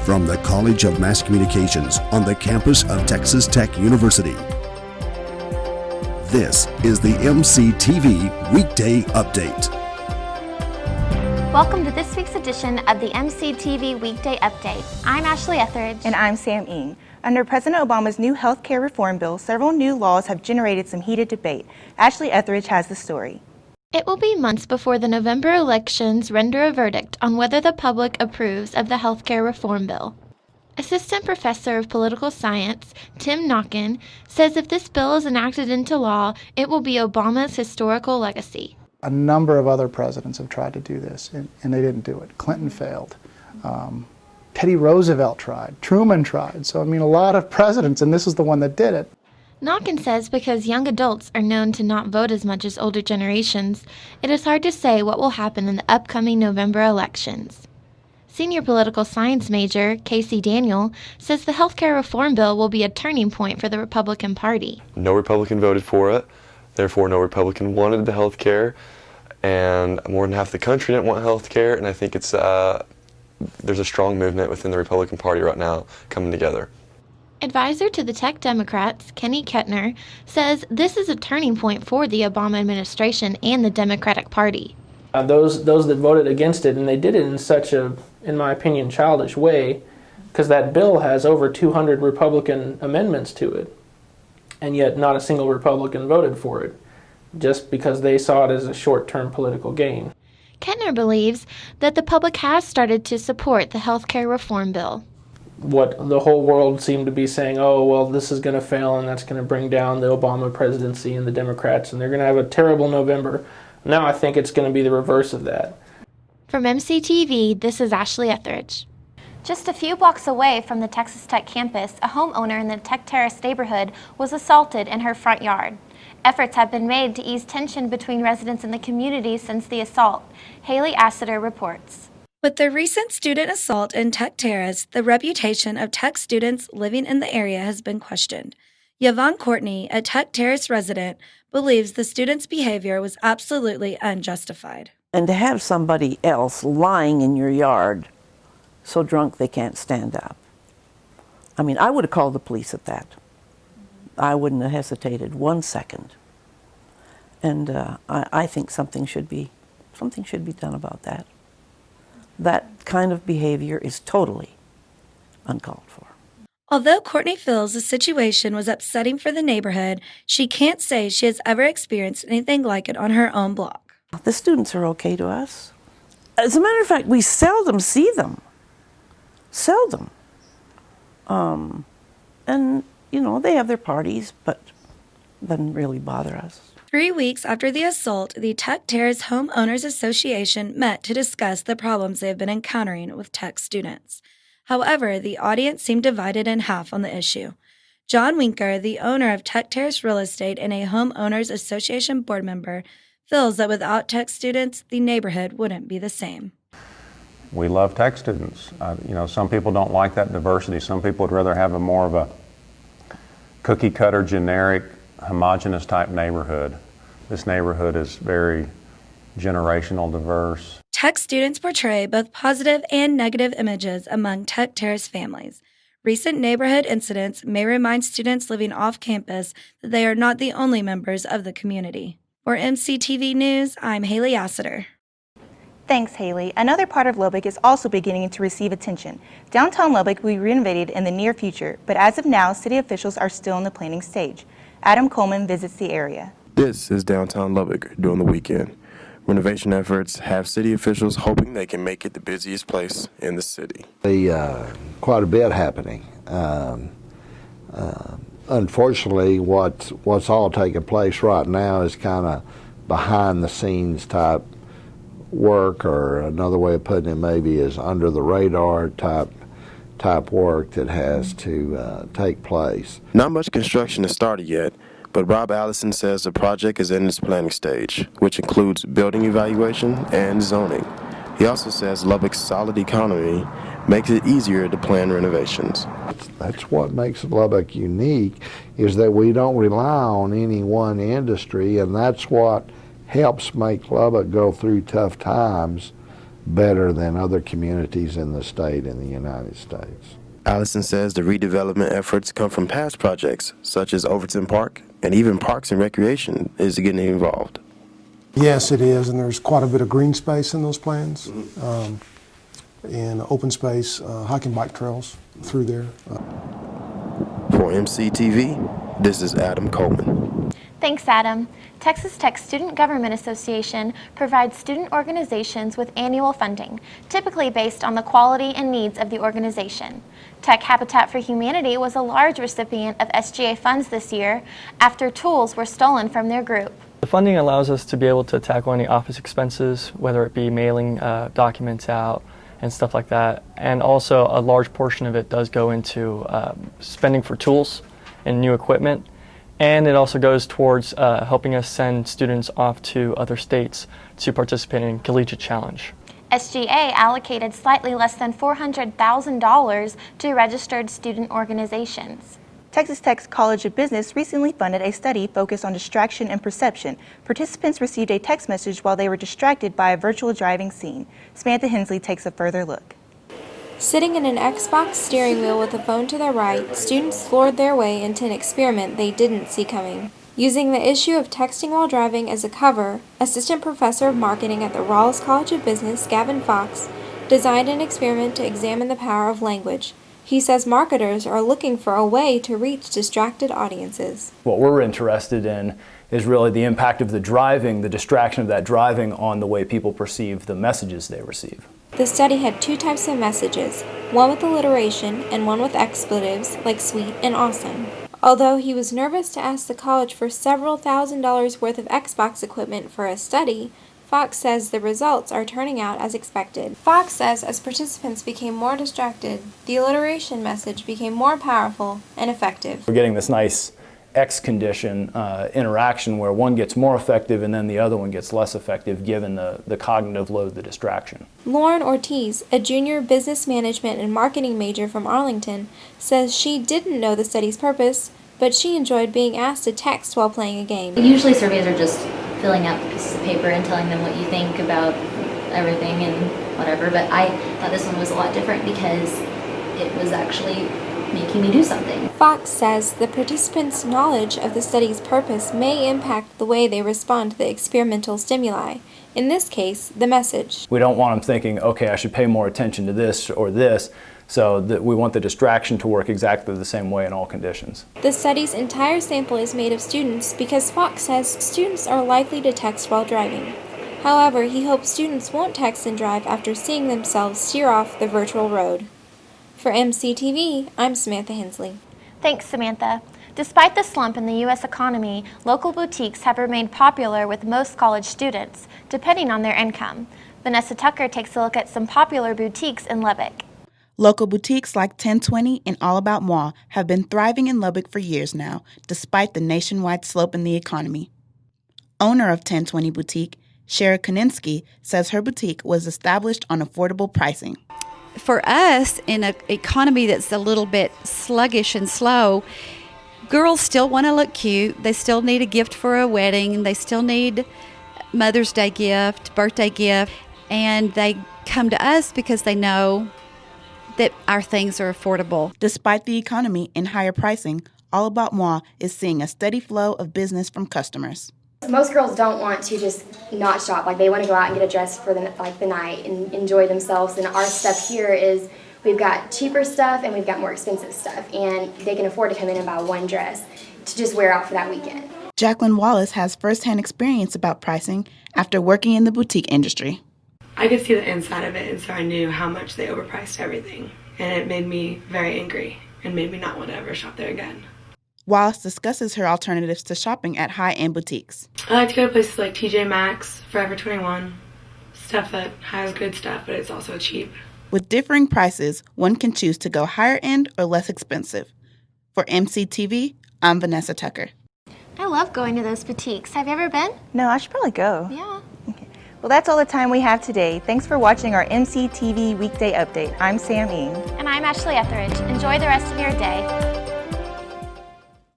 from the College of Mass Communications on the campus of Texas Tech University. This is the MCTV Weekday Update. Welcome to this week's edition of the MCTV Weekday Update. I'm Ashlee Etheridge. And I'm Sam Ng. Under President Obama's new health care reform bill, several new laws have generated some heated debate. Ashlee Etheridge has the story. It will be months before the November elections render a verdict on whether the public approves of the health care reform bill. Assistant Professor of Political Science, Tim Knockin, says if this bill is enacted into law, it will be Obama's historical legacy. A number of other presidents have tried to do this, and they didn't do it. Clinton failed. Teddy Roosevelt tried. Truman tried. So, a lot of presidents, and this is the one that did it. Knockin says because young adults are known to not vote as much as older generations, it is hard to say what will happen in the upcoming November elections. Senior political science major Casey Daniel says the healthcare reform bill will be a turning point for the Republican Party. No Republican voted for it, therefore no Republican wanted the health care, and more than half the country didn't want health care, and I think it's there's a strong movement within the Republican Party right now coming together. Advisor to the Tech Democrats, Kenny Kettner, says this is a turning point for the Obama administration and the Democratic Party. Those that voted against it, and they did it in such a, in my opinion, childish way, because that bill has over 200 Republican amendments to it, and yet not a single Republican voted for it, just because they saw it as a short-term political gain. Kettner believes that the public has started to support the health care reform bill. What the whole world seemed to be saying, oh, well, this is going to fail and that's going to bring down the Obama presidency and the Democrats and they're going to have a terrible November. Now I think it's going to be the reverse of that. From MCTV, this is Ashlee Etheridge. Just a few blocks away from the Texas Tech campus, a homeowner in the Tech Terrace neighborhood was assaulted in her front yard. Efforts have been made to ease tension between residents in the community since the assault. Haley Assiter reports. With the recent student assault in Tech Terrace, the reputation of Tech students living in the area has been questioned. Yvonne Courtney, a Tech Terrace resident, believes the student's behavior was absolutely unjustified. And to have somebody else lying in your yard so drunk they can't stand up. I would have called the police at that. I wouldn't have hesitated 1 second. And I think something should be done about that. That kind of behavior is totally uncalled for. Although Courtney feels the situation was upsetting for the neighborhood, she can't say she has ever experienced anything like it on her own block. The students are okay to us. As a matter of fact, we seldom see them. Seldom. And, they have their parties, but it doesn't really bother us. 3 weeks after the assault, the Tech Terrace Homeowners Association met to discuss the problems they have been encountering with Tech students. However, the audience seemed divided in half on the issue. John Winker, the owner of Tech Terrace Real Estate and a Homeowners Association board member, feels that without Tech students, the neighborhood wouldn't be the same. We love Tech students. Some people don't like that diversity. Some people would rather have more of a cookie-cutter, generic, homogenous type neighborhood. This neighborhood is very generational diverse. Tech students portray both positive and negative images among Tech Terrace families. Recent neighborhood incidents may remind students living off campus that they are not the only members of the community. For MCTV News, I'm Haley Assiter. Thanks, Haley. Another part of Lubbock is also beginning to receive attention. Downtown Lubbock will be renovated in the near future, but as of now, city officials are still in the planning stage. Adam Coleman visits the area. This is downtown Lubbock during the weekend. Renovation efforts have city officials hoping they can make it the busiest place in the city. Quite a bit happening. Unfortunately, what's all taking place right now is kind of behind the scenes type work, or another way of putting it maybe is under the radar type work that has to take place. Not much construction has started yet, but Rob Allison says the project is in its planning stage, which includes building evaluation and zoning. He also says Lubbock's solid economy makes it easier to plan renovations. That's what makes Lubbock unique, is that we don't rely on any one industry, and that's what helps make Lubbock go through tough times better than other communities in the state in the United States. Allison says the redevelopment efforts come from past projects, such as Overton Park, and even Parks and Recreation is getting involved. Yes, it is, and there's quite a bit of green space in those plans, and open space, hike and bike trails through there. For MCTV, this is Adam Coleman. Thanks, Adam. Texas Tech Student Government Association provides student organizations with annual funding, typically based on the quality and needs of the organization. Tech Habitat for Humanity was a large recipient of SGA funds this year after tools were stolen from their group. The funding allows us to be able to tackle any office expenses, whether it be mailing documents out and stuff like that. And also a large portion of it does go into spending for tools and new equipment. And it also goes towards helping us send students off to other states to participate in Collegiate Challenge. SGA allocated slightly less than $400,000 to registered student organizations. Texas Tech's College of Business recently funded a study focused on distraction and perception. Participants received a text message while they were distracted by a virtual driving scene. Samantha Hensley takes a further look. Sitting in an Xbox steering wheel with a phone to their right, students lured their way into an experiment they didn't see coming. Using the issue of texting while driving as a cover, Assistant Professor of Marketing at the Rawls College of Business, Gavin Fox, designed an experiment to examine the power of language. He says marketers are looking for a way to reach distracted audiences. What we're interested in is really the impact of the driving, the distraction of that driving on the way people perceive the messages they receive. The study had two types of messages, one with alliteration and one with expletives like sweet and awesome. Although he was nervous to ask the college for several $1,000s worth of Xbox equipment for a study, Fox says the results are turning out as expected. Fox says as participants became more distracted, the alliteration message became more powerful and effective. We're getting this nice X condition interaction where one gets more effective and then the other one gets less effective given the cognitive load, the distraction. Lauren Ortiz, a junior business management and marketing major from Arlington, says she didn't know the study's purpose, but she enjoyed being asked to text while playing a game. Usually surveys are just filling out pieces of paper and telling them what you think about everything and whatever, but I thought this one was a lot different because it was actually making me do something. Fox says the participants' knowledge of the study's purpose may impact the way they respond to the experimental stimuli. In this case, the message. We don't want them thinking, okay, I should pay more attention to this or this, so that we want the distraction to work exactly the same way in all conditions. The study's entire sample is made of students because Fox says students are likely to text while driving. However, he hopes students won't text and drive after seeing themselves steer off the virtual road. For MCTV, I'm Samantha Hensley. Thanks, Samantha. Despite the slump in the U.S. economy, local boutiques have remained popular with most college students, depending on their income. Vanessa Tucker takes a look at some popular boutiques in Lubbock. Local boutiques like 1020 and All About Moi have been thriving in Lubbock for years now, despite the nationwide slope in the economy. Owner of 1020 Boutique, Shara Koninsky, says her boutique was established on affordable pricing. For us, in an economy that's a little bit sluggish and slow, girls still want to look cute. They still need a gift for a wedding. They still need Mother's Day gift, birthday gift, and they come to us because they know that our things are affordable. Despite the economy and higher pricing, All About Moi is seeing a steady flow of business from customers. Most girls don't want to just not shop. Like, they want to go out and get a dress for the night and enjoy themselves. And our stuff here is we've got cheaper stuff and we've got more expensive stuff. And they can afford to come in and buy one dress to just wear out for that weekend. Jacqueline Wallace has firsthand experience about pricing after working in the boutique industry. I could see the inside of it, and so I knew how much they overpriced everything. And it made me very angry and made me not want to ever shop there again. Wallace discusses her alternatives to shopping at high-end boutiques. I like to go to places like TJ Maxx, Forever 21, stuff that has good stuff, but it's also cheap. With differing prices, one can choose to go higher end or less expensive. For MCTV, I'm Vanessa Tucker. I love going to those boutiques. Have you ever been? No, I should probably go. Yeah. Okay. Well, that's all the time we have today. Thanks for watching our MCTV Weekday Update. I'm Sam Eaton. And I'm Ashlee Etheridge. Enjoy the rest of your day.